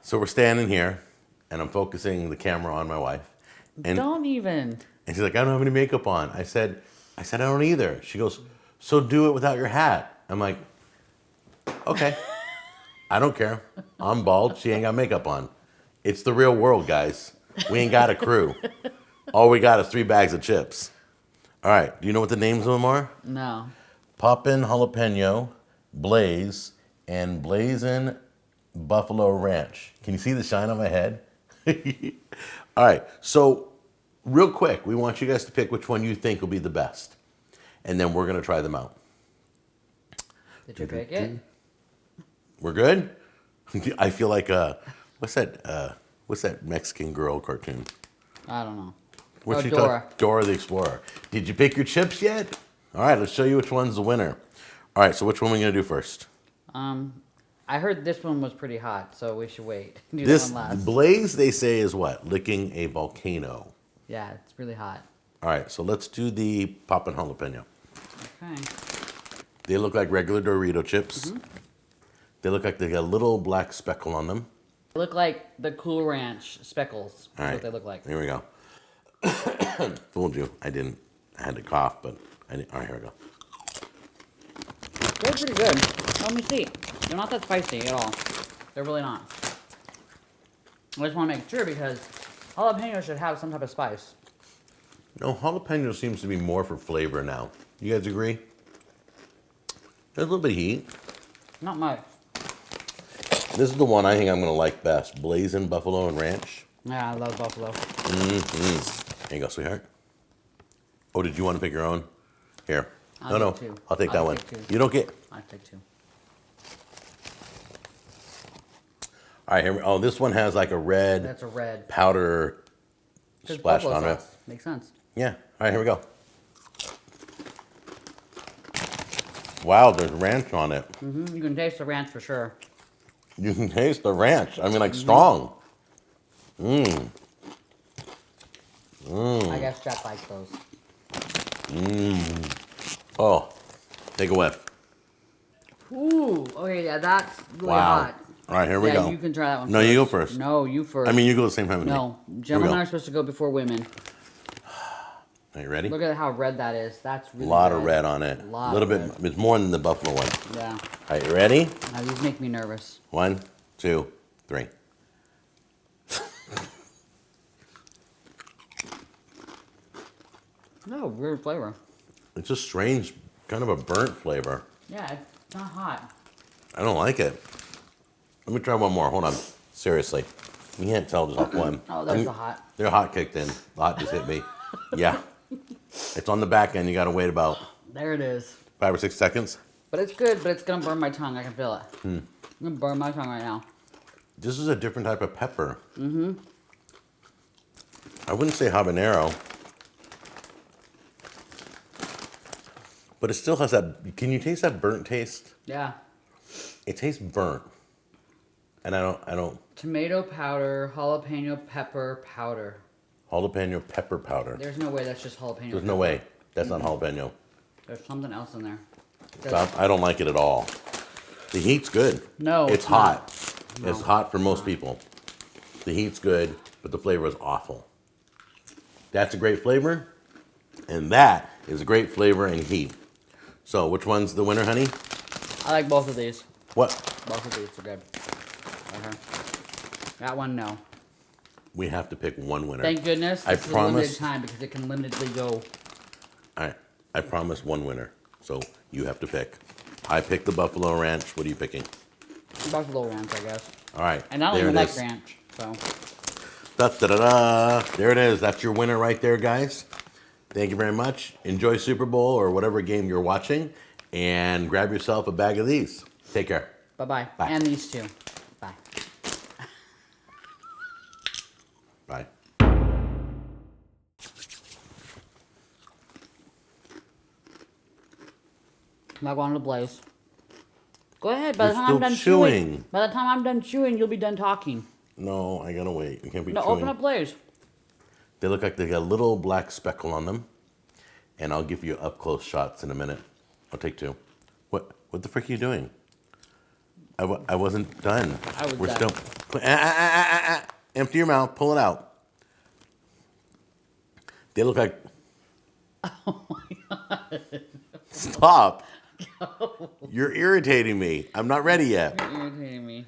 So we're standing here, and I'm focusing the camera on my wife. And, Don't even. And she's like, I don't have any makeup on. I said, I don't either. She goes, so do it without your hat. I'm like, okay. I don't care. I'm bald. She ain't got makeup on. It's the real world, guys. We ain't got a crew. All we got is 3 bags of chips. All right. Do you know what the names of them are? No. Poppin Jalapeno, Blaze, and Blazin Buffalo Ranch. Can you see the shine on my head? All right. So real quick, we want you guys to pick which one you think will be the best. And then we're going to try them out. Did you pick it? We're good? I feel like, what's that Mexican girl cartoon? I don't know. What's she Dora. Dora the Explorer. Did you pick your chips yet? All right, let's show you which one's the winner. All right, so which one are we going to do first? I heard this one was pretty hot, so we should wait. Do This that one last. Blaze, they say, is what? Licking a volcano. Yeah, it's really hot. All right, so let's do the Poppin' Jalapeno. Okay. They look like regular Dorito chips. Mm-hmm. They look like they got a little black speckle on them. They look like the Cool Ranch speckles. All right. That's what they look like. Here we go. Fooled you. I didn't. I had to cough, but I didn't. All right, here we go. They're pretty good. Let me see. They're not that spicy at all. They're really not. I just want to make sure because jalapeno should have some type of spice. No, jalapeno seems to be more for flavor now. You guys agree? There's a little bit of heat. Not much. This is the one I think I'm going to like best. Blazin Buffalo Ranch. Yeah, I love buffalo. Mm-hmm. There you go, sweetheart. Oh, did you want to pick your own? Here. I'll take two. I'll take that I'll one. take two. You don't get... I'll take 2. All right, here. Oh, this one has like a red... That's a red. Powder splash on it. Makes sense. Yeah. All right, here we go. Wow, there's ranch on it. Mm-hmm. You can taste the ranch for sure. You can taste the ranch. I mean, like strong. Mmm. I guess Jack likes those. Oh, take a whiff. Ooh. Okay, yeah, that's really Wow. hot. All right, here we go. Yeah, you can try that one No, first. you go first. No, you first. I mean, you go the same time with me. No, Here we gentlemen go. are supposed to go before women. Are you ready? Look at how red that is. That's really A lot red. of red on it. A Lot little of bit. red. It's more than the buffalo one. Yeah. All right, you ready? Now these make me nervous. 1, 2, 3. No, weird flavor. It's a strange, kind of a burnt flavor. Yeah, it's not hot. I don't like it. Let me try one more. Hold on. Seriously. You can't tell just off one. Oh, there's the hot. They're hot kicked in. The hot just hit me. Yeah. It's on the back end. You got to wait about There it is. 5 or 6 seconds. But it's good, but it's going to burn my tongue. I can feel it. I'm going to burn my tongue right now. This is a different type of pepper. Mm-hmm. I wouldn't say habanero. But it still has that... Can you taste that burnt taste? Yeah. It tastes burnt. And I don't... Tomato powder, jalapeno pepper powder. Jalapeno pepper powder. There's no way that's just jalapeno. There's no way. That's not jalapeno. There's something else in there. I don't like it at all. The heat's good. No, it's it's hot. not. No, It's hot for most people. The heat's good, but the flavor is awful. That's a great flavor, and that is a great flavor and heat. So, which one's the winner, honey? I like both of these. What? Both of these are good. Okay. That one, no. We have to pick one winner. Thank goodness. I This is a limited promise. time because it can limitedly go. I promise one winner. So you have to pick. I picked the Buffalo Ranch. What are you picking? Buffalo Ranch, I guess. All right. And I don't there even it like is. ranch, so. Da-da-da-da. There it is. That's your winner right there, guys. Thank you very much. Enjoy Super Bowl or whatever game you're watching, and grab yourself a bag of these. Take care. Bye-bye. Bye. And these two. Bye. Bye. Not going to Blaze. Go ahead. By the You're time I'm still done chewing. By the time I'm done chewing, you'll be done talking. No, I gotta wait. You can't be No, chewing. open up Blaze. They look like they got a little black speckle on them, and I'll give you up close shots in a minute. I'll take 2. What the frick are you doing? I wasn't done. I was We're done. still. Empty your mouth. Pull it out. They look like. Oh my god! Stop! You're irritating me. I'm not ready yet. You're irritating me.